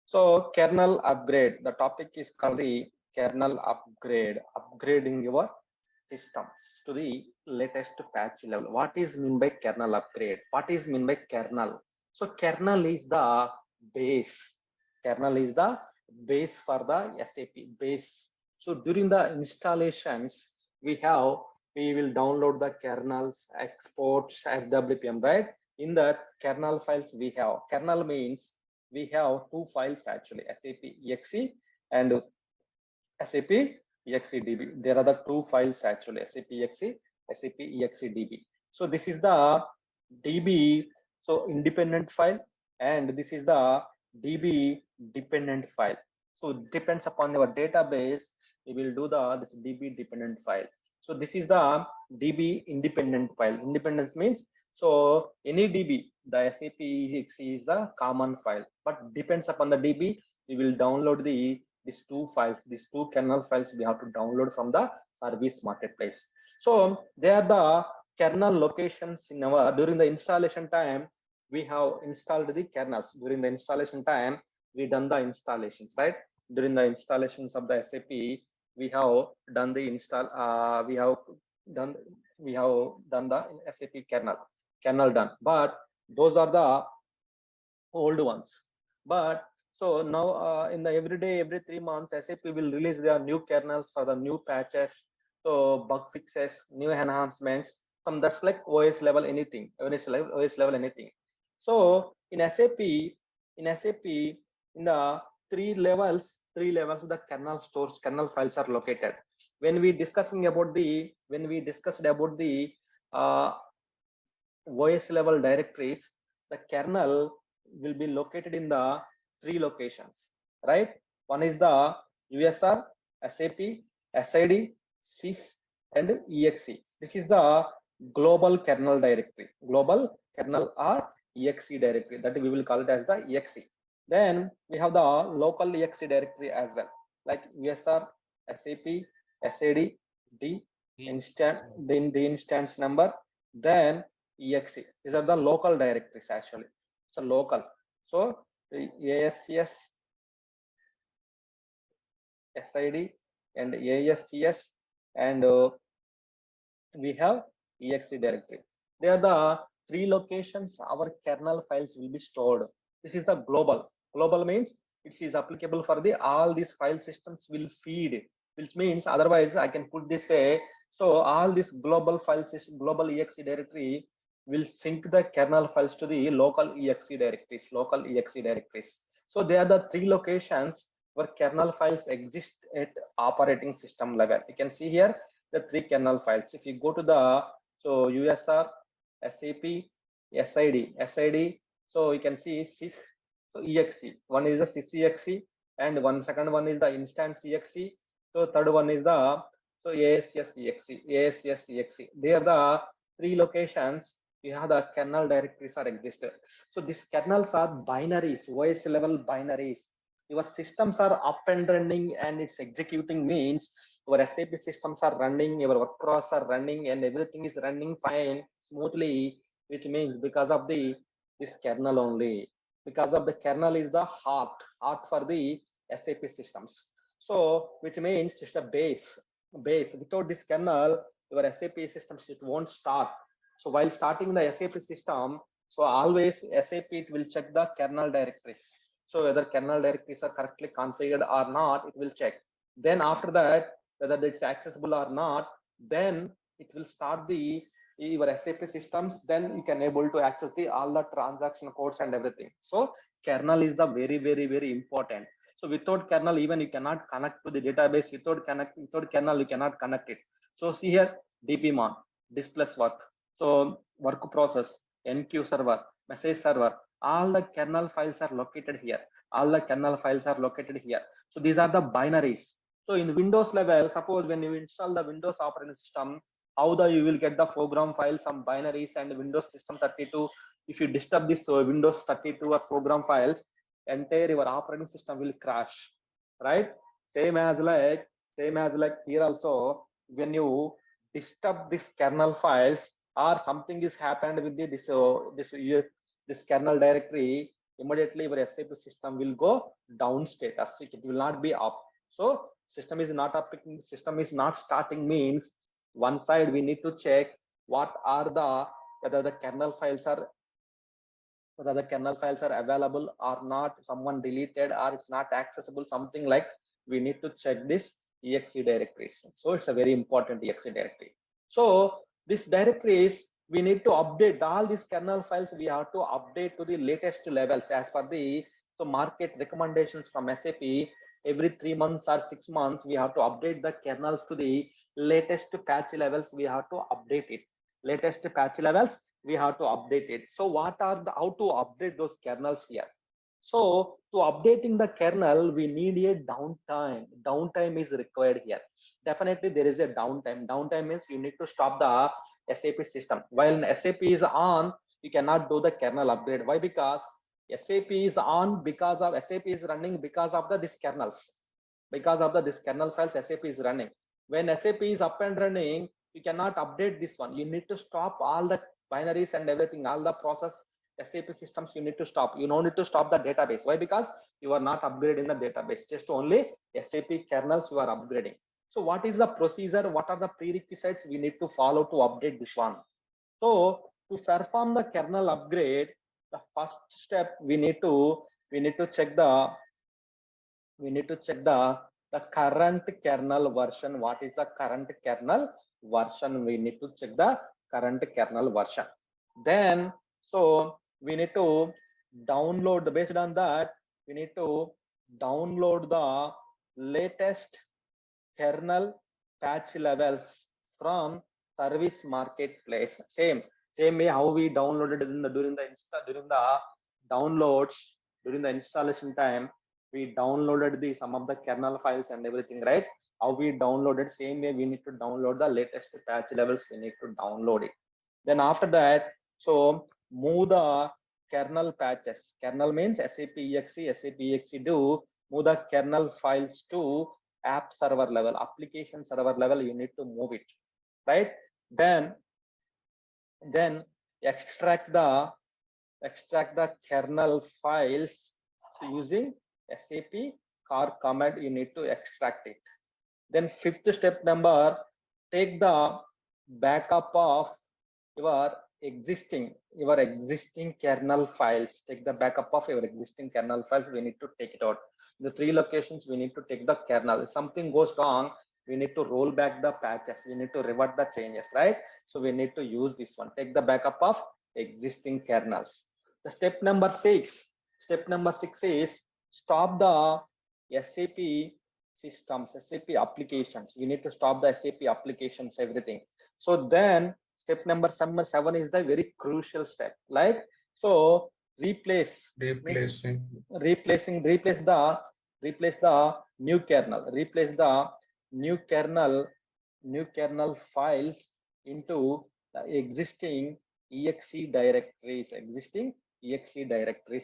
So kernel upgrade, the topic is called the kernel upgrade, upgrading your systems to the latest patch level. What is mean by kernel upgrade? What is mean by kernel? So kernel is the base. Kernel is the base for the SAP base. So during the installations, we will download the kernels, exports as WPM, right? In the kernel files we have. Kernel means we have two files actually, SAP exe and SAP exedb. There are the two files actually, SAP exe, SAP exedb. So this is the DB, so independent file, and this is the DB dependent file. So depends upon your database, we will do the this DB dependent file. So this is the DB independent file. Independence means so any DB, the SAP exe is the common file, but depends upon the DB, we will download these two files, these two kernel files we have to download from the service marketplace. So they are the kernel locations in our during the installation time. We have installed the kernels. During the installation time, we done the installations, right? During the installations of the SAP, we have done the install. Done we have done the SAP kernel done, but those are the old ones. But so now in the every 3 months, SAP will release their new kernels for the new patches, so bug fixes, new enhancements. Some that's like OS level anything, OS level anything. So in SAP, in the three levels the kernel stores, kernel files are located. When we discussed about the uh, OS level directories, the kernel will be located in the three locations, right? One is the USR, SAP, SID, sys, and exe. This is the global kernel directory, global kernel or exe directory, that we will call it as the exe. Then we have the local exe directory as well, like USR, SAP, SID, the instance number, then exe. These are the local directories actually. So local. So ASCS, SID, and ASCS, and we have exe directory. They are the three locations our kernel files will be stored. This is the global. Global means it is applicable for the all these file systems will feed, which means otherwise I can put this way. So all this global file system, global exe directory will sync the kernel files to the local exe directories. So they are the three locations where kernel files exist at operating system level. You can see here the three kernel files. If you go to the USR, SAP, SID, so you can see sys, so exe. One is the sys exe, and second one is the instance exe. So third one is the ASS exe. They are the three locations we have the kernel directories are existed. So these kernels are binaries, OS level binaries. Your systems are up and running and it's executing means your SAP systems are running, your work process are running, and everything is running fine, smoothly, which means because of this kernel only. Because of the kernel is the heart for the SAP systems. So which means it's a base. Without this kernel, your SAP systems, it won't start. So while starting the SAP system, so always SAP it will check the kernel directories. So whether kernel directories are correctly configured or not, it will check. Then after that, whether it's accessible or not, then it will start your SAP systems. Then you can able to access all the transaction codes and everything. So kernel is the very important. So without kernel, even you cannot connect to the database. Without kernel, you cannot connect it. So see here, dpmon, display work. So work process, enqueue server, message server, all the kernel files are located here. So these are the binaries. So in Windows level, suppose when you install the Windows operating system, you will get the program files, some binaries, and Windows System 32. If you disturb this Windows 32 or program files, entire your operating system will crash, right? Same as like here also, when you disturb this kernel files or something is happened with this kernel directory, immediately your SAP system will go down status. It will not be up. So system is not up, system is not starting means one side we need to check what are the, whether the kernel files are, whether the kernel files are available or not, someone deleted or it's not accessible, something like we need to check this exe directories. So it's a very important exe directory. So this directories we need to update all these kernel files, we have to update to the latest levels as per the so market recommendations from SAP. Every 3 months or 6 months we have to update the kernels to the latest patch levels, we have to update it, latest patch levels we have to update it. So what are the, how to update those kernels here? So to updating the kernel we need a downtime, downtime is required here. Definitely there is a downtime. Downtime means you need to stop the SAP system. While SAP is on, you cannot do the kernel upgrade. Why? Because SAP is on, because of SAP is running, because of the this kernels, because of the this kernel files SAP is running. When SAP is up and running, you cannot update this one. You need to stop all the binaries and everything, all the process SAP systems you need to stop. You don't need to stop the database. Why? Because you are not upgrading the database, just only SAP kernels you are upgrading. So what is the procedure? What are the prerequisites we need to follow to update this one? So to perform the kernel upgrade, the first step we need to check the the current kernel version. What is the current kernel version? We need to check the current kernel version. Then so we need to download, based on that we need to download the latest kernel patch levels from service marketplace. Same way how we downloaded in the during the downloads, during the installation time we downloaded the some of the kernel files and everything, right? How we downloaded, same way we need to download the latest patch levels, we need to download it. Then after that, so move the kernel patches. Kernel means SAP exe, SAP exe do, move the kernel files to app server level, application server level, you need to move it, right? Then extract the kernel files. So using SAP car command you need to extract it. Then fifth step number, take the backup of your existing kernel files. Take the backup of your existing kernel files, we need to take it out. The 3 locations we need to take the kernel. If something goes wrong, we need to roll back the patches, we need to revert the changes, right? So we need to use this one, take the backup of existing kernels. The step number 6 is stop the SAP systems, SAP applications. You need to stop the SAP applications, everything. So then step number 7 is the very crucial step. Like, so replace the new kernel, replace the new kernel files into the existing exe directories,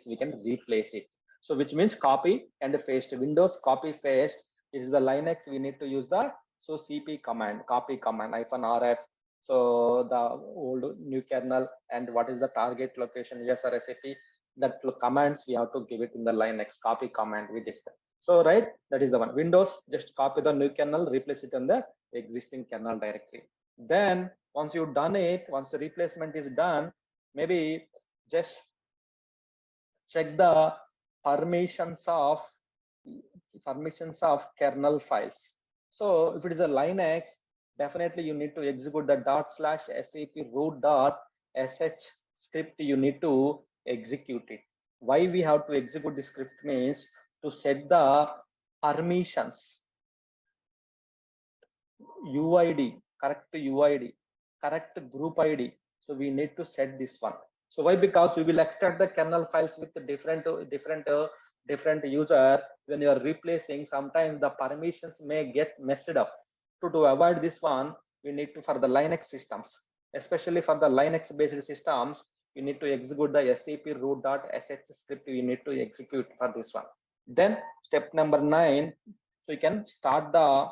we can replace it. So which means copy and paste. Windows copy paste is the Linux, we need to use the so cp command, copy command -rf. So the old new kernel and what is the target location, yes or SAP, that commands we have to give it in the Linux copy command we discussed. So right, that is the one. Windows, just copy the new kernel, replace it in the existing kernel directory. Then once you've done it, once the replacement is done, maybe just check the permissions of kernel files. So if it is a Linux, definitely you need to execute the /sap root.sh script, you need to execute it. Why we have to execute the script means to set the permissions, UID, correct group ID. So we need to set this one. So why? Because we will extract the kernel files with different user. When you are replacing, sometimes the permissions may get messed up. To avoid this one, we need to, for the Linux systems, especially for the Linux based systems, you need to execute the sap root.sh script, you need to execute for this one. Then step number 9, so you can start the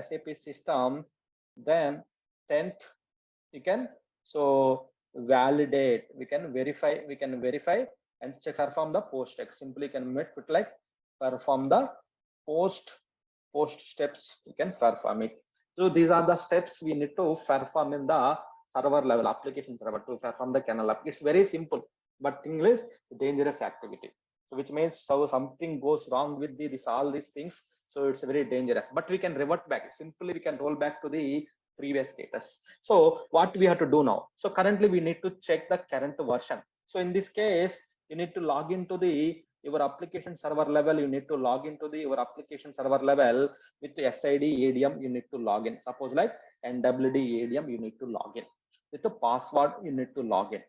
SAP system. Then 10th, you can so validate, we can verify and perform the post check. Simply can make it like perform the post steps. You can perform it. So these are the steps we need to perform in the server level application server to perform the kernel app. It's very simple, but English dangerous activity. So which means so something goes wrong with this all these things. So it's very dangerous. But we can revert back. Simply we can roll back to the previous status. So what we have to do now? So currently we need to check the current version. So in this case, you need to log into the your application server level. You need to log into the your application server level with the SID ADM. You need to log in. Suppose like NWD ADM, you need to log in with the password. You need to log in.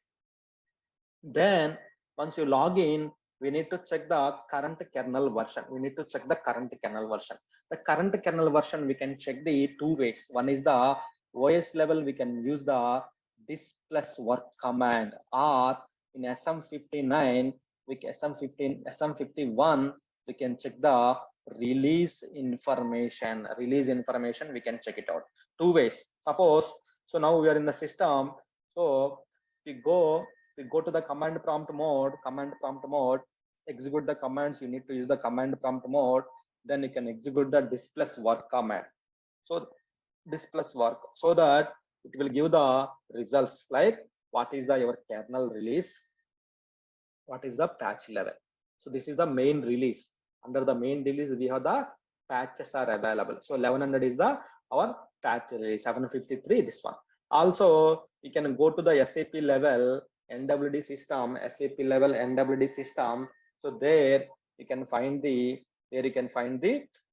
Then once you log in, we need to check the current kernel version. We need to check the current kernel version. The current kernel version we can check the two ways. One is the OS level. We can use the this plus work command, or in SM59 with SM51 we can check the release information. Release information we can check it out two ways. Suppose so now we are in the system. So we go to the command prompt mode, execute the commands. You need to use the command prompt mode. Then you can execute the this plus work command. So this plus work, so that it will give the results like what is the your kernel release, what is the patch level. So this is the main release. Under the main release, we have the patches are available. So 1100 is the our patch release. 753 this one. Also, you can go to the SAP level NWD system, SAP level NWD system. So there you can find the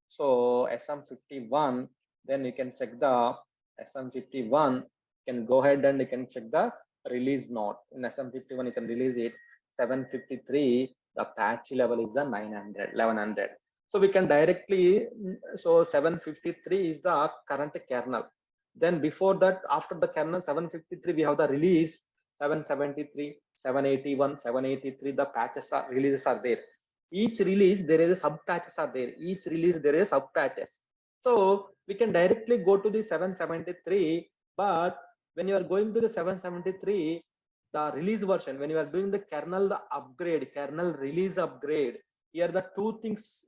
so SM51. Then you can check the SM51. You can go ahead and you can check the release note. In SM51 you can release it 753. The patch level is the 900 1100. So we can directly, so 753 is the current kernel. Then before that, after the kernel 753 we have the release 773, 781, 783. The patches are releases are there. Each release there is a sub patches are there. Each release there is sub patches. So we can directly go to the 773. But when you are going to the 773, the release version, when you are doing the kernel upgrade, kernel release upgrade, here the two things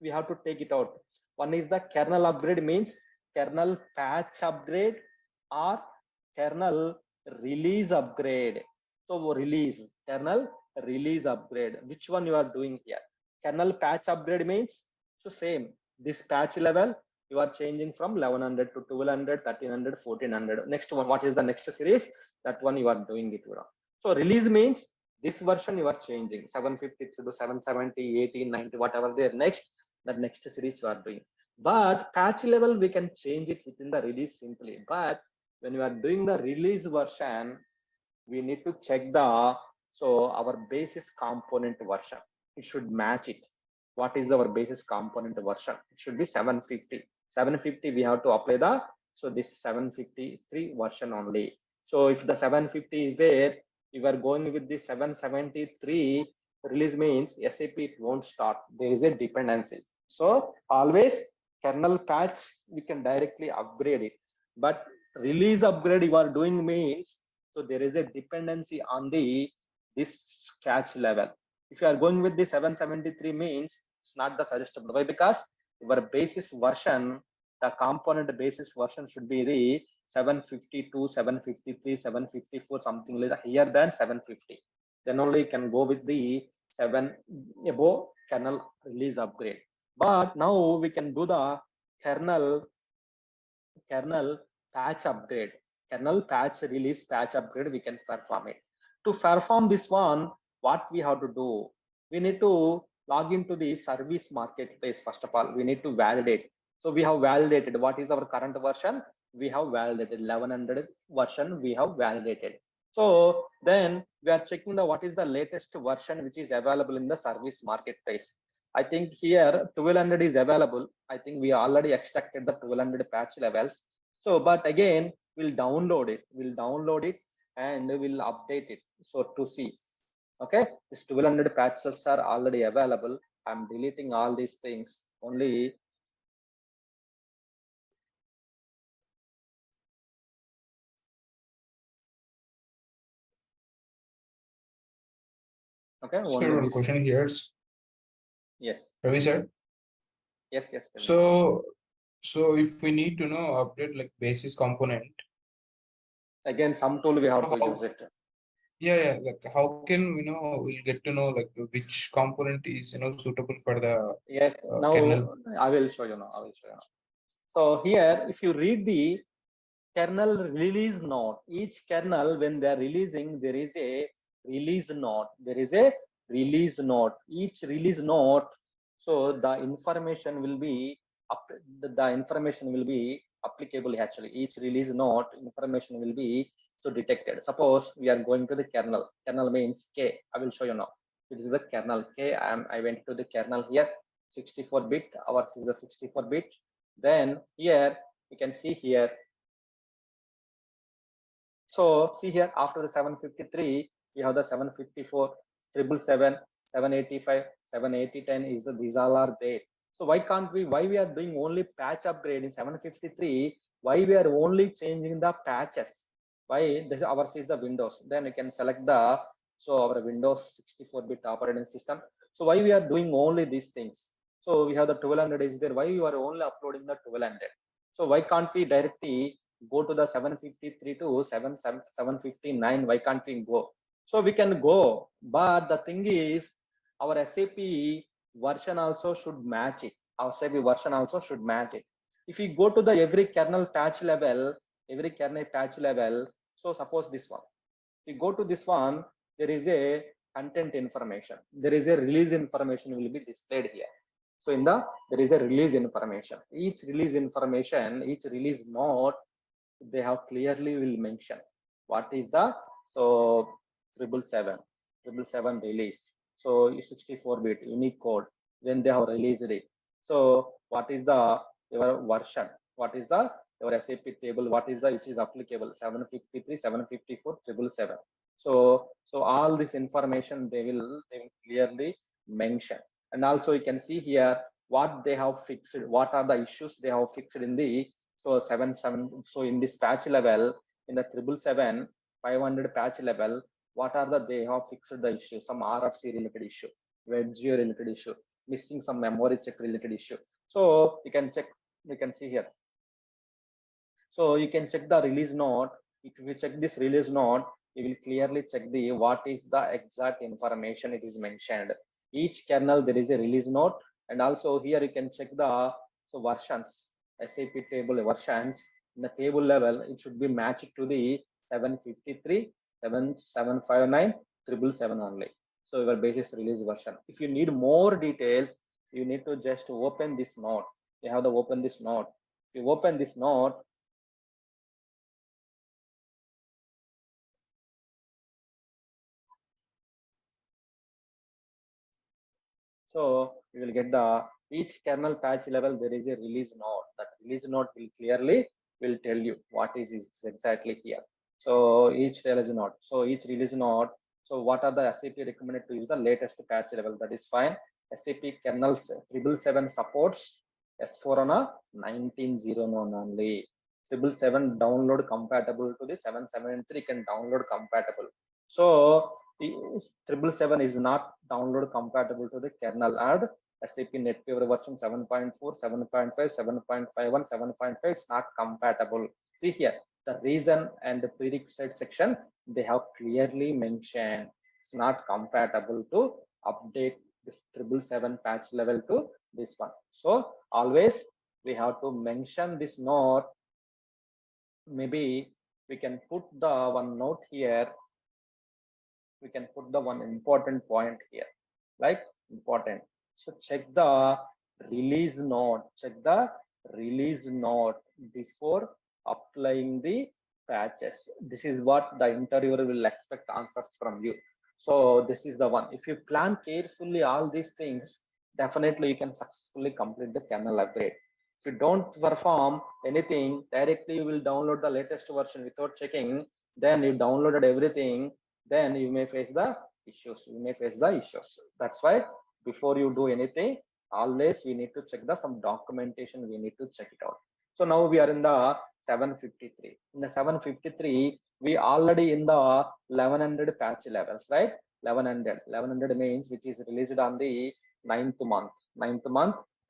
we have to take it out. One is the kernel upgrade, means kernel patch upgrade, or kernel release upgrade. So release, kernel release upgrade, which one you are doing here? Kernel patch upgrade means, so same, this patch level you are changing from 1100 to 1200, 1300, 1400. Next one, what is the next series? That one you are doing it. So release means this version you are changing 753 to 770, 18, 90, whatever there. Next, the next series you are doing. But patch level we can change it within the release simply. But when you are doing the release version, we need to check the so our basis component version. It should match it. What is our basis component version? It should be 750. 750 we have to apply the so this 753 version only. So if the 750 is there, if are going with the 773 release, means SAP it won't start. There is a dependency. So always kernel patch we can directly upgrade it, but release upgrade you are doing means so there is a dependency on the this catch level. If you are going with the 773 means it's not the suggestible. Why? Because your basis version, the component basis version should be the 752, 753, 754, something like that, higher than 750. Then only you can go with the 7 above kernel release upgrade. But now we can do the kernel patch upgrade, kernel patch release patch upgrade. We can perform it. To perform this one, what we have to do? We need to log into the service marketplace. First of all, we need to validate. So we have validated what is our current version. We have validated 1100 version. We have validated. So then we are checking the what is the latest version which is available in the service marketplace. I think here 1200 is available. I think we already extracted the 1200 patch levels. So, but again, we'll download it. And we'll update it. So to see, okay, this 1200 patches are already available. I'm deleting all these things. Only Okay, only Sir, one this. question here. Yes, Ravi sir. yes, yes. Tell me. So if we need to know update like basis component, Again, some tool we so have to how, use it. yeah, like how can we know we'll get to know like which component is suitable for the Yes, kernel? now I will show you now. I will show you now. So here, if you read the kernel release note, each kernel when they are releasing, there is a release note. There is a release note. Each release note, so the information will be up. The information will be applicable actually. Each release note information will be so detected. Suppose we are going to the kernel. Kernel means K. I will show you now. It is the kernel K. I went to the kernel here. 64-bit. Ours is the 64-bit. Then here you can see here. So see here after the 753, we have the 754, 777, 785, 78010 is the these all are there. So why can't we? Why we are doing only patch upgrade in 753? Why we are only changing the patches? Why this ours is the Windows? Then you can select the so our Windows 64-bit operating system. So why we are doing only these things? So we have the 1200 is there. Why you are only uploading the 1200? So why can't we directly go to the 753 to 759? Why can't we go? So we can go, but the thing is our SAP version also should match it. Our SAP version also should match it. If we go to the every kernel patch level, so suppose this one, we go to this one, there is a content information, there is a release information will be displayed here. So in the there is a release information, each release information, each release note, they have clearly will mention what is the so 777 release. So 64-bit unique code when they have released it. So what is the your version, what is the your SAP table, what is the which is applicable 753, 754, 777. So all this information they will clearly mention. And also you can see here what they have fixed, what are the issues they have fixed in the so 7 so in this patch level, in the 777 500 patch level, what are the they have fixed the issue, some RFC related issue, WebGeo related issue, missing some memory check related issue. So you can check, you can see here. So you can check the release note. If you check this release note, you will clearly check the what is the exact information it is mentioned. Each kernel there is a release note, and also here you can check the so versions, SAP table versions. In the table level, it should be matched to the 753, 7759, 777 only. So your basis release version. If you need more details, you need to just open this note. You have to open this note. If you open this note, so you will get the each kernel patch level there is a release note. That release note will clearly will tell you what is exactly here. So each release note. So each release note. So what are the SAP recommended to use the latest patch level? That is fine. SAP kernel 777 supports S4 on a 19.01 only. 777 download compatible to the 773 can download compatible. So 777 is not download compatible to the kernel and SAP NetWeaver version 7.4, 7.5, 7.51, 7.5 it's not compatible. See here the reason and the prerequisite section they have clearly mentioned it's not compatible to update this 777 patch level to this one. So always we have to mention this note. Maybe we can put the one note here, we can put the one important point here, like important. So check the release note, check the release note before applying the patches. This is what the interviewer will expect answers from you. So this is the one. If you plan carefully all these things, definitely you can successfully complete the kernel upgrade. If you don't perform anything, directly you will download the latest version without checking, then you downloaded everything, then you may face the issues. You may face the issues. That's why before you do anything, always we need to check the some documentation. We need to check it out. So now we are in the 753. In the 753, we already in the 1100 patch levels, right? 1100. 1100 means which is released on the ninth month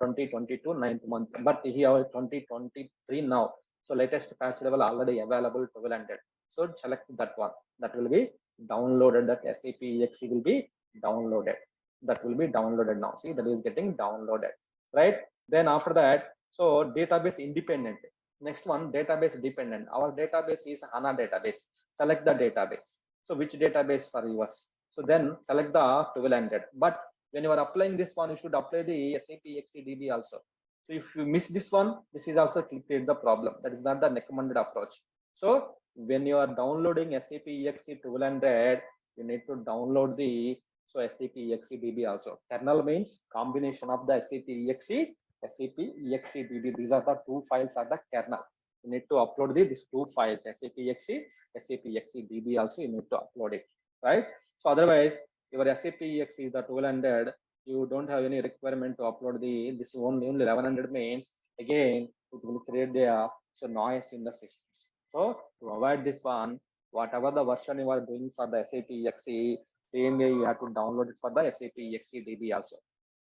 2022 ninth month. But here 2023 now. So latest patch level already available 1200. So select that one. That will be downloaded. That SAP exe will be downloaded. That will be downloaded now. See, that is getting downloaded, right? Then after that, so database independent. Next one, database dependent. Our database is HANA database. Select the database. So which database for yours? So then select the 1200. But when you are applying this one, you should apply the SAP XCDB also. So if you miss this one, this is also create the problem. That is not the recommended approach. So when you are downloading SAP exe 1200, you need to download the SAP XCDB also. Kernel means combination of the SAP exe, SAP XCDB. These are the two files are the kernel. You need to upload these two files, SAP exe, SAP XCDB also you need to upload it, right? So otherwise, your SAP exe is the 1200. You don't have any requirement to upload this only 1100 means again it will create the noise in the systems. So to avoid this one, whatever the version you are doing for the SAP exe, same way you have to download it for the SAP XCDB also.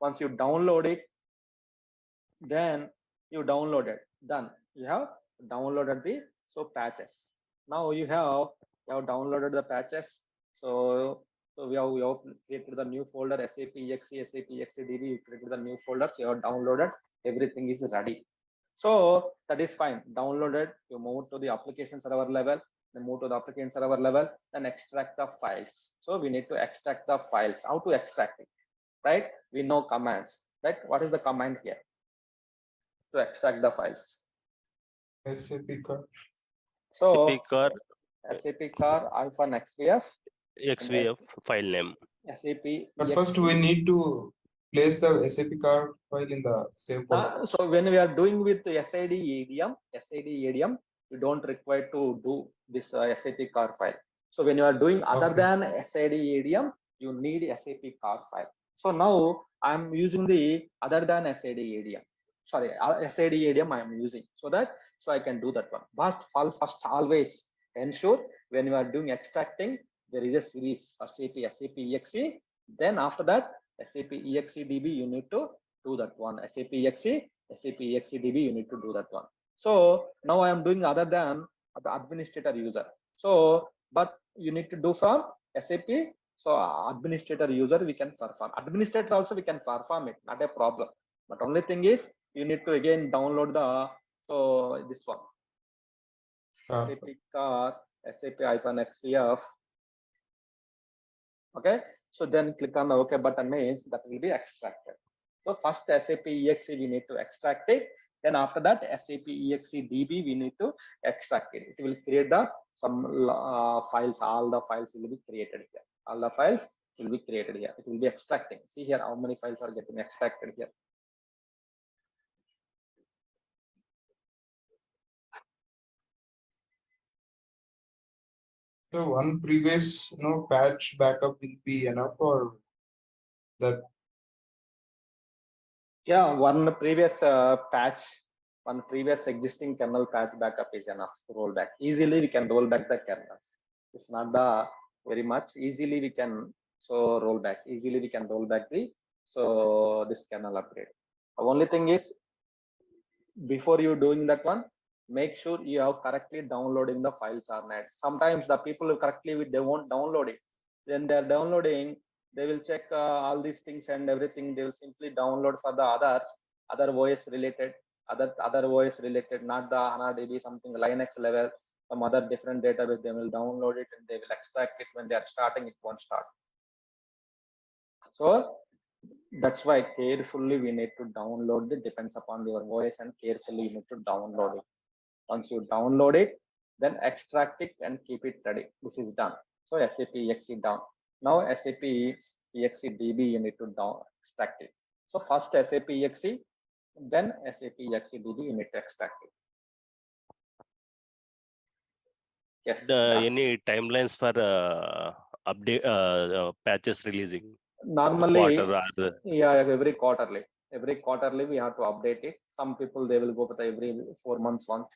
Once you download it, then you download it. Done. You have downloaded the patches. Now you have downloaded the patches. So we have created the new folder SAP exe, SAP XCDB. You created the new folder. So you have downloaded. Everything is ready. So that is fine. Downloaded. You move to the application server level. Then move to the application server level. Then extract the files. So we need to extract the files. How to extract it? Right? We know commands. Right? What is the command here to extract the files? SAP car. So SAP car SAP car -xvf XVF file name. SAP. But first we need to place the SAP car file in the same folder. So when we are doing with SID ADM, you don't require to do this SAP car file. So when you are doing other than SID ADM, you need SAP car file. So now I'm using the other than SID ADM. Sorry, SID ADM I am using so I can do that one. But first always ensure when you are doing extracting, there is a series. First SAP exe, then after that SAP exdb you need to do that one. SAP exe, SAP exdb you need to do that one. So now I am doing other than the administrator user. So but you need to do from SAP. So administrator user we can perform. Administrator also we can perform it, not a problem. But only thing is you need to again download the this one. SAP car, SAP-XPF. Okay, so then click on the OK button means that will be extracted. So first SAP exe we need to extract it. Then after that SAP exdb we need to extract it. It will create the some files. All the files will be created here. All the files will be created here. It will be extracting. See here how many files are getting extracted here. So one previous patch backup will be enough for that. Yeah, one previous patch, one previous existing kernel patch backup is enough to roll back. Easily we can roll back the kernels. It's not the very much. Easily we can roll back. Easily we can roll back the this kernel upgrade. The only thing is before you doing that one, make sure you have correctly downloading the files or not. Sometimes the people correctly they won't download it. Then they're downloading, they will check all these things and everything. They will simply download for the other OS related, other OS related, not the HANA-DB, something Linux level, some other different database. They will download it and they will extract it. When they are starting, it won't start. So that's why carefully we need to download it. Depends upon your OS and carefully you need to download it. Once you download it, then extract it and keep it ready. This is done. So SAP exe down. Now SAP exdb you need to extract it. So first SAP exe, then SAP exdb you need to extract it. Yes. Any timelines for update patches releasing? Normally, quarter yeah, every quarterly we have to update it. Some people they will go for every 4 months once.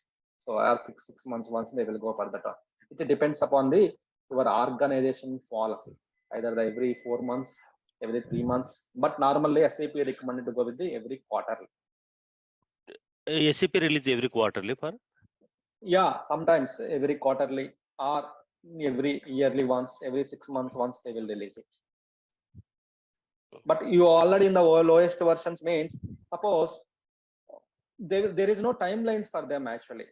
So after 6 months once they will go for that. It depends upon your organization policy. either the every 4 months, every 3 months, but normally SAP recommended to go with the every quarterly. SAP release every quarterly for? Yeah, sometimes every quarterly or every yearly once, every 6 months once they will release it. But you already in the lowest versions means, suppose there is no timelines for them actually.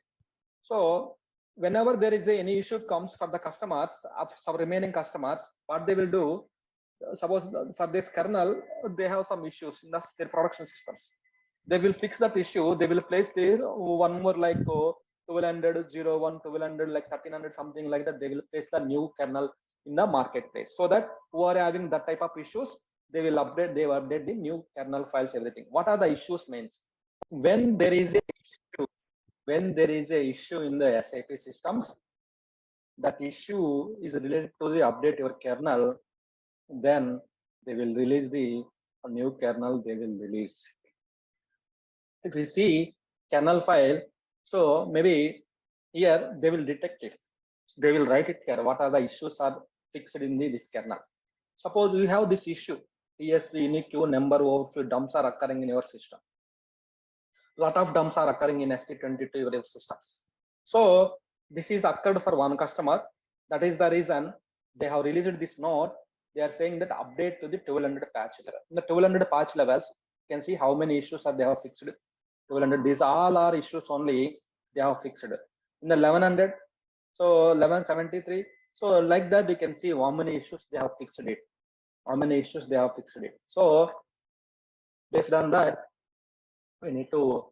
So whenever there is any issue comes for the customers, of some remaining customers, what they will do, suppose for this kernel, they have some issues in their production systems. They will fix that issue. They will place their one more like 1200, 01, 1200, like 1300, something like that. They will place the new kernel in the marketplace so that who are having that type of issues, they will update, they will update the new kernel files, everything. What are the issues means? When there is a issue, when there is a issue in the SAP systems, that issue is related to the update your kernel, then they will release the new kernel, they will release. If we see kernel file, so maybe here they will detect it. They will write it here. What are the issues are fixed in this kernel? Suppose you have this issue, TSV unique queue number overflow dumps are occurring in your system. Lot of dumps are occurring in ST22 systems. So this is occurred for one customer. That is the reason they have released this node. They are saying that update to the 1200 patch level. In the 1200 patch levels, you can see how many issues are they have fixed. 1200. These all are issues only they have fixed. In the 1100, so 1173. So like that, you can see how many issues they have fixed it. How many issues they have fixed it. So based on that, we need to,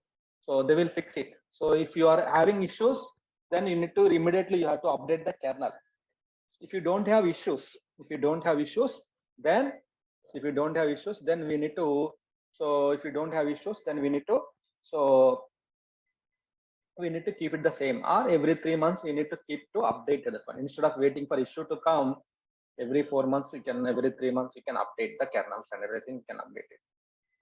so they will fix it. So if you are having issues, then you need to immediately you have to update the kernel. If you don't have issues, then we need to, so if you don't have issues, then we need to, so we need to keep it the same, or every 3 months we need to keep to update that one. Instead of waiting for issue to come, every 4 months you can, every 3 months you can update the kernels and everything, you can update it,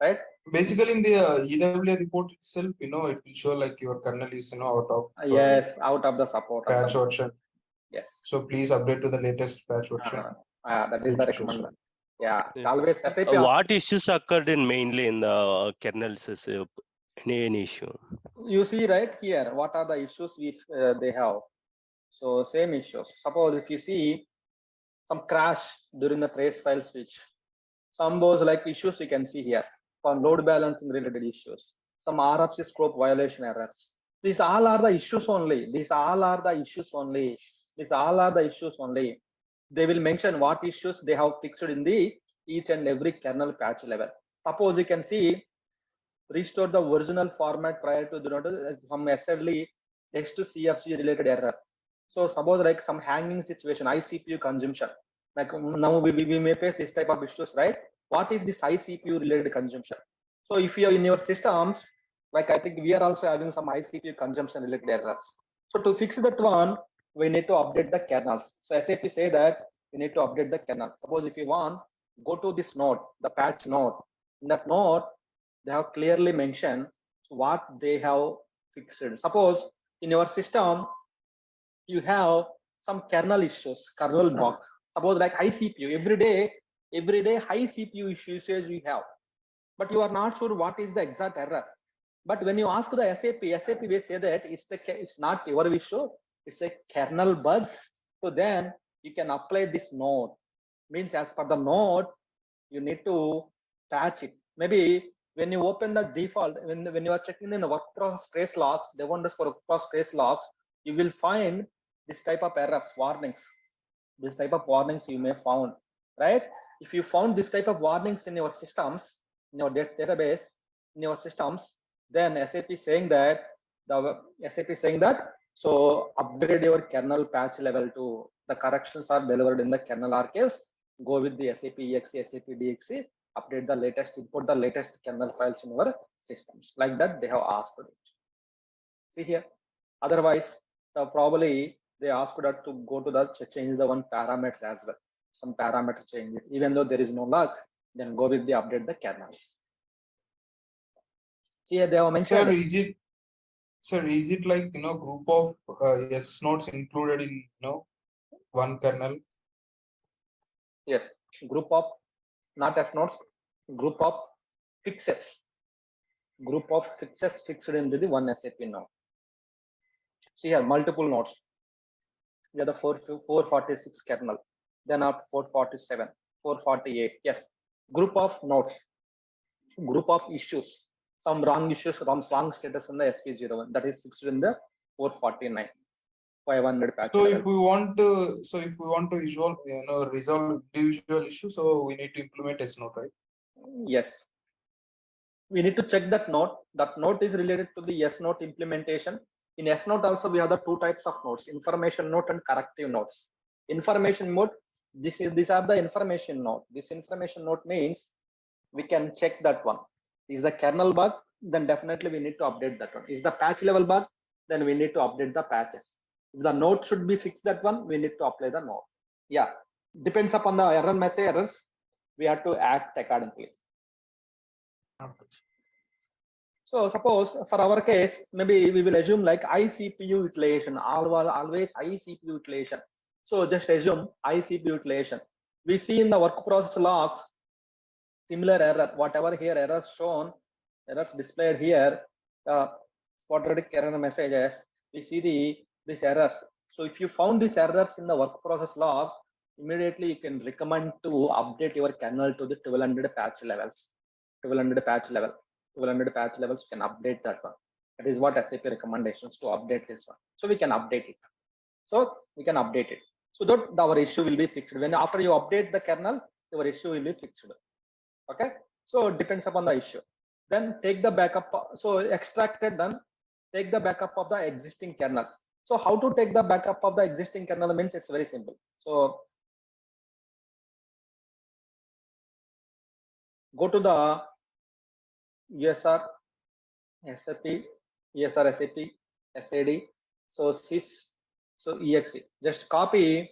right? Basically, in the EWA report itself, it will show like your kernel is out of yes, out of the support patch version. Yes. So please update to the latest patch version. That is the recommendation. Yeah, always SAP. What issues occurred in mainly in the kernel system? Any issue? You see right here, what are the issues they have? So same issues. Suppose if you see some crash during the trace file switch, some those like issues you can see here. For load balancing related issues, some RFC scope violation errors. These all are the issues only. They will mention what issues they have fixed in the each and every kernel patch level. Suppose you can see restore the original format prior to some SLE text to CFC related error. So suppose like some hanging situation, high CPU consumption. Like now we may face this type of issues, right? What is this high CPU related consumption? So if you are in your systems, like I think we are also having some high CPU consumption related errors. So to fix that one, we need to update the kernels. So SAP say that we need to update the kernel. Suppose if you want, go to this node, the patch node. In that node, they have clearly mentioned what they have fixed. Suppose in your system, you have some kernel issues, kernel bugs. Suppose like high CPU, every day high CPU usage you have, but you are not sure what is the exact error. But when you ask the SAP will say that it's not your issue, it's a kernel bug. So then you can apply this node. Means as per the node, you need to patch it. Maybe when you open the default, when you are checking in the work process trace logs, they want us for work process trace logs, you will find this type of errors, warnings. This type of warnings you may found, right? If you found this type of warnings in your systems, in your database, in your systems, then SAP saying that so upgrade your kernel patch level to the corrections are delivered in the kernel archives. Go with the SAP exe, SAP DXE, update the latest, import the latest kernel files in your systems. Like that, they have asked for it. See here. Otherwise, probably they asked that to go to the change the one parameter as well. Some parameter change it. Even though there is no log, then go with the update the kernels. See here, they have mentioned. Sir, is it like group of S nodes included in one kernel? Yes, group of not S nodes, group of fixes. Group of fixes fixed into the one SAP node. See here, multiple nodes. We have the 446 kernel, then after 447, 448. Yes, group of nodes, group of issues. Some wrong issues, wrong status in the SP01 that is fixed in the 449. 500 patch So level. if we want to resolve individual issue, so we need to implement S node, right? Yes. We need to check that node. That node is related to the S node implementation. In S node also we have the two types of nodes: information node and corrective nodes. Information mode. These are the information node. This information node means we can check that one. Is the kernel bug? Then definitely we need to update that one. Is the patch level bug? Then we need to update the patches. If the node should be fixed, that one we need to apply the node. Yeah, depends upon the error message errors. We have to act accordingly. So suppose for our case, maybe we will assume like high CPU utilization, always high CPU utilization. So just assume high CPU utilization. We see in the work process logs, similar error, whatever here errors shown, errors displayed here, sporadic error messages, we see these errors. So if you found these errors in the work process log, immediately you can recommend to update your kernel to the 1200 patch levels. 1200 patch level. 1200 patch levels, you can update that one. That is what SAP recommendations to update this one. So we can update it. So we can update it. So that our issue will be fixed. When after you update the kernel, your issue will be fixed. Okay. So it depends upon the issue. Then take the backup. So extracted, then take the backup of the existing kernel. So how to take the backup of the existing kernel means it's very simple. So go to the USR, SAP, ESR, SAP, SAD, so sys, so exe. Just copy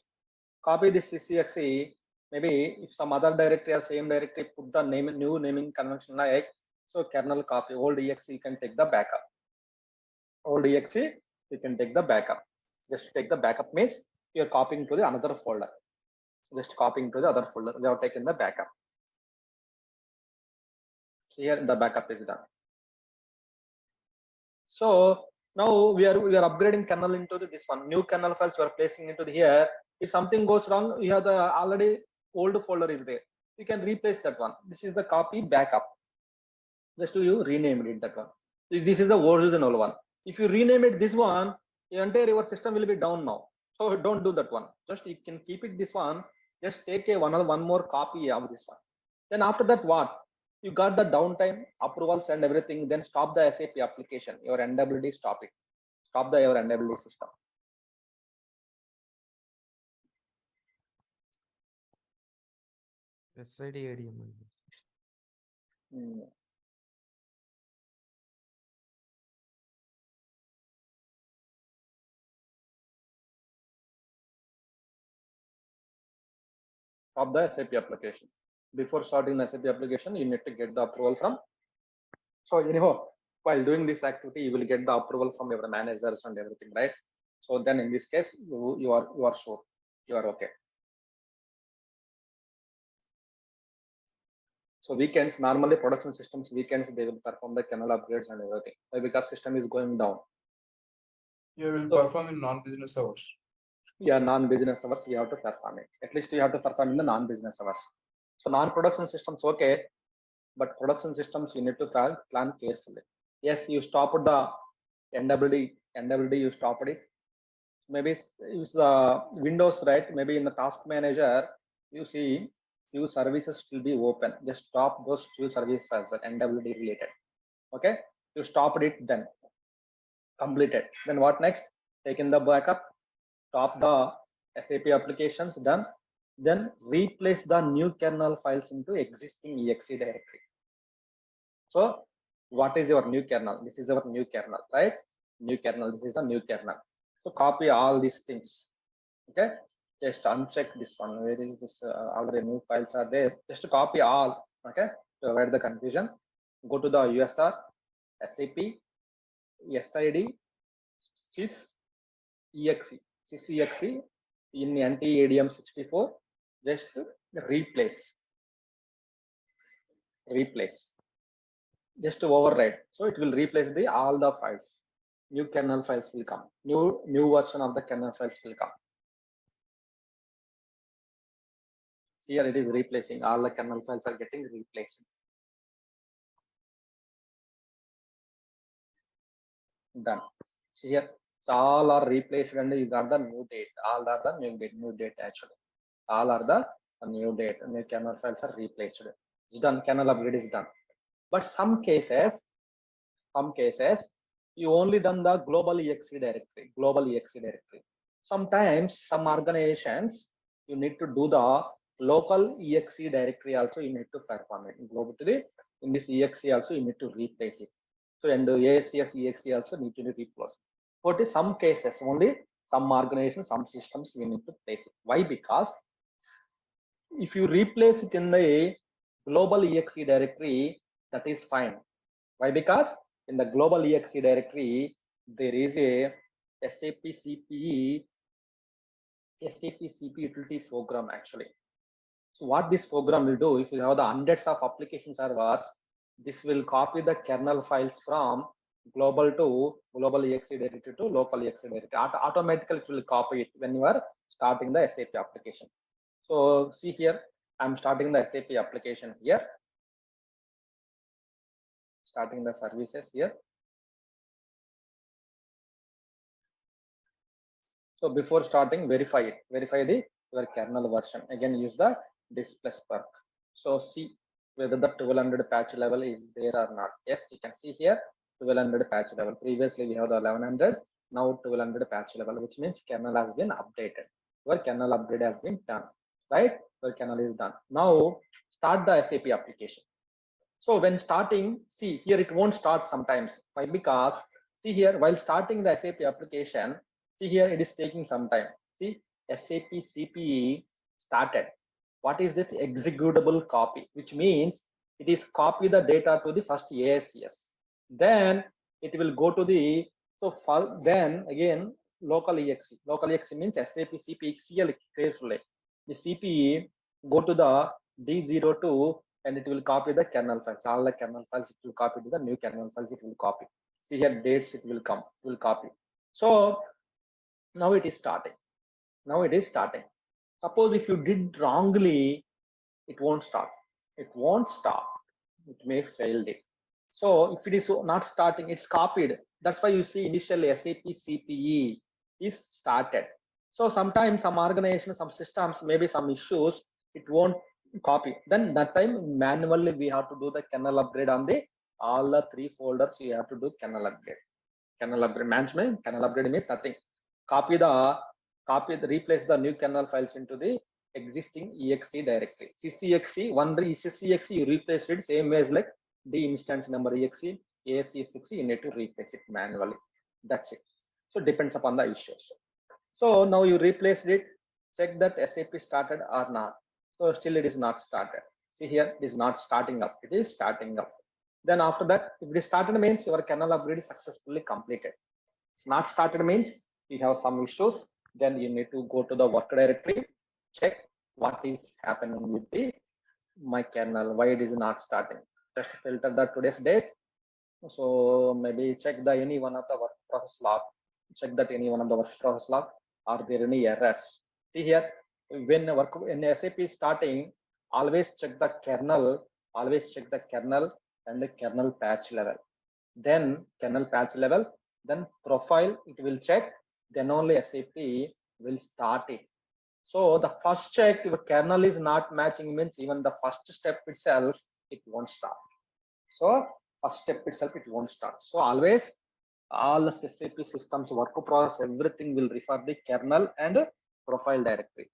this sysexe. Maybe if some other directory or same directory, put the name, new naming convention like so kernel copy old exe. You can take the backup. Old exe, you can take the backup. Just take the backup means you are copying to the another folder. Just copying to the other folder. We have taken the backup. So here the backup is done. So now we are upgrading kernel into this one. New kernel files you are placing into here. If something goes wrong, you have the already old folder is there. You can replace that one. This is the copy backup. Just you rename it that one. This is the original one. If you rename it this one, your entire your system will be down now. So don't do that one. Just you can keep it this one. Just take a one more copy of this one. Then after that, what? You got the downtime approvals and everything. Then stop the SAP application. Your NWD stop it. Stop the your NWD system. SID ADM. Of the SAP application. Before starting the SAP application, you need to get the approval from. So anyhow, while doing this activity, you will get the approval from your managers and everything, right? So then in this case, you are sure you are okay. So weekends, normally production systems weekends they will perform the kernel upgrades and everything because system is going down. You will So, perform in non-business hours. Yeah, non-business hours you have to perform it. At least you have to perform in the non-business hours. So non-production systems okay, but production systems you need to plan carefully. Yes, you stopped the NWD you stopped it. Maybe use the Windows, right? Maybe in the task manager, you see few services will be open. Just stop those few services as NWD related. Okay, you stopped it, then completed. Then what next? Taking the backup, stop the SAP applications, done. Then replace the new kernel files into existing exe directory. So what is your new kernel? This is our new kernel, right? New kernel, this is the new kernel. So copy all these things. Okay, just uncheck this one. Where is this? Already new files are there. Just copy all. Okay, to avoid the confusion. Go to the USR, SAP, SID, sys, exe, in NT-ADM64. Just replace, just to override. So it will replace the all the files. New kernel files will come. New version of the kernel files will come. Here it is replacing, all the kernel files are getting replaced. Done. See here, so all are replaced and you got the new date. All are the new date actually. All are the new date. New kernel files are replaced. It's done. Kernel upgrade is done. But some cases, you only done the global exe directory. Sometimes some organizations you need to do the local exe directory also. You need to perform it. Global to the in this exe also you need to replace it. So and ASCS exe also need to be replaced. But in some cases only some organizations, some systems we need to place it. Why? Because if you replace it in the global exe directory, that is fine. Why? Because in the global exe directory there is a SAP CPE utility program actually. So what this program will do, if you have the hundreds of application servers, this will copy the kernel files from global exe directory to local exe directory. Automatically it will copy it when you are starting the SAP application. So see here, I'm starting the SAP application here, starting the services here. So before starting, verify your kernel version. Again, use the display perk. So see whether the 1200 patch level is there or not. Yes, you can see here 1200 patch level. Previously we have the 1100, now 1200 patch level, which means kernel has been updated. Your kernel upgrade has been done, right? Your kernel is done. Now start the SAP application. So when starting, see here it won't start sometimes. Why? Because see here while starting the SAP application, see here it is taking some time. See SAP CPE started. What is that? Executable copy, which means it is copy the data to the first ASCS. Then it will go to the then again local exe. Local exe means SAP CPE CL carefully. The CPE go to the D02 and it will copy the kernel files. All the kernel files it will copy to the new kernel files. It will copy. See here dates it will come. It will copy. So now it is starting. Suppose if you did wrongly, it won't start. It may fail it. So if it is not starting, it's copied. That's why you see initially SAP CPE is started. So sometimes some organizations, some systems, maybe some issues, it won't copy. Then that time manually we have to do the kernel upgrade on the all the 3 folders. You have to do kernel upgrade. Kernel upgrade management. Kernel upgrade means nothing. Replace the new kernel files into the existing exe directory. CCXE, one CCXE you replace it same way as like the instance number exe, ASCII, you need to replace it manually. That's it. So depends upon the issues. So now you replaced it, check that SAP started or not. So still it is not started. See here, it is not starting up. It is starting up. Then after that, if it is started means your kernel upgrade is successfully completed. It's not started means we have some issues. Then you need to go to the work directory, check what is happening with the my kernel, why it is not starting. Just filter the today's date. So maybe check the any one of the work process log. Check that any one of the work process log. Are there any errors? See here, when SAP is starting, always check the kernel. Always check the kernel and the kernel patch level. Then kernel patch level. Then profile. It will check. Then only SAP will start it. So the first check, your kernel is not matching means even the first step itself, it won't start. So first step itself, it won't start. So always all the SAP systems, work process, everything will refer the kernel and profile directory.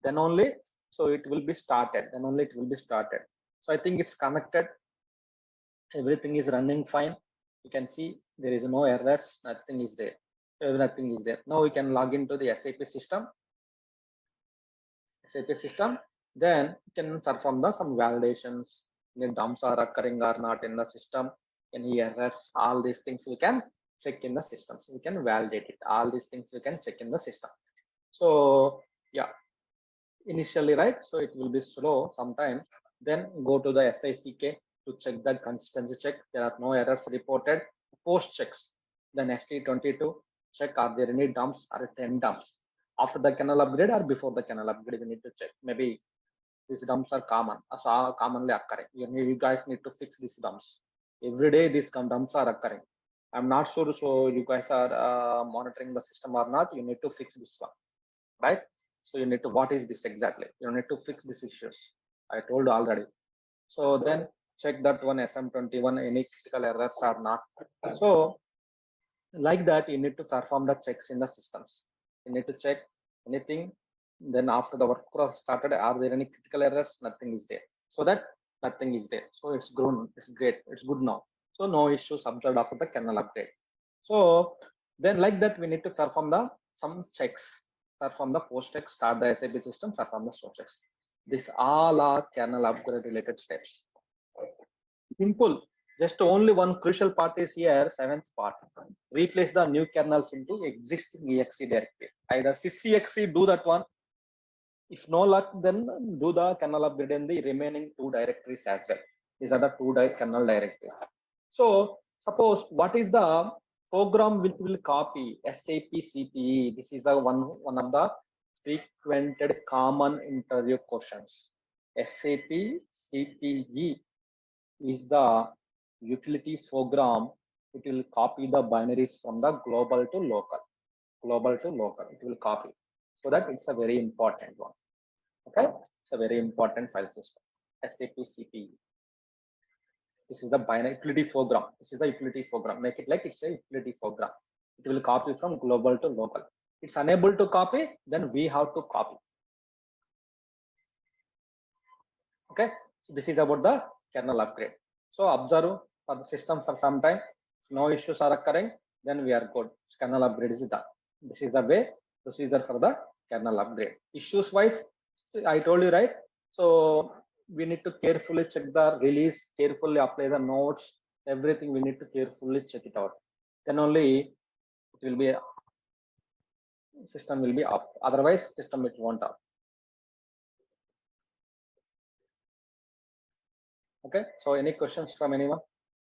Then only, so it will be started. Then only it will be started. So I think it's connected. Everything is running fine. You can see there is no errors. Nothing is there. Nothing is there. Now we can log into the SAP system. Then you can perform some validations. Any dumps are occurring or not in the system, any errors, all these things we can check in the system. So we can validate it. All these things we can check in the system. So yeah, initially, right? So it will be slow sometime. Then go to the SICK to check the consistency check. There are no errors reported. Post checks. Then ST22 check, are there any dumps or 10 dumps after the kernel upgrade or before the kernel upgrade? We need to check. Maybe these dumps are common, so commonly occurring. You guys need to fix these dumps. Every day these dumps are occurring. I'm not sure, so you guys are monitoring the system or not. You need to fix this one, right? So you need to, what is this exactly? You need to fix these issues. I told already. So then check that one SM21, any critical errors are not. So like that, you need to perform the checks in the systems. You need to check anything. Then after the work process started, are there any critical errors? Nothing is there. So that nothing is there. So it's grown. It's great. It's good now. So no issues observed after the kernel upgrade. So then like that, we need to perform the some checks. Perform the post checks, start the SAP system, perform the source checks. These all are kernel upgrade related steps. Simple. Just only one crucial part is here, seventh part. Replace the new kernels into existing exe directory. Either sysexe, do that one. If no luck, then do the kernel upgrade in the remaining two directories as well. These are the two kernel directories. So suppose what is the program which will copy SAP CPE? This is the one of the frequented common interview questions. SAP CPE is the utility program. It will copy the binaries from the global to local. It will copy. So that it's a very important one. Okay, it's a very important file system. SAP CPE. This is the binary utility program. This is the utility program. Make it like it's a utility program. It will copy from global to local. It's unable to copy, then we have to copy. Okay, so this is about the kernel upgrade. So observe for the system for some time. If no issues are occurring, then we are good. Kernel upgrade is done. This is the way procedure for the kernel upgrade. Issues wise, I told you, right? So we need to carefully check the release, carefully apply the notes, everything we need to carefully check it out. Then only it will be, system will be up. Otherwise, system it won't up. Okay, so any questions from anyone?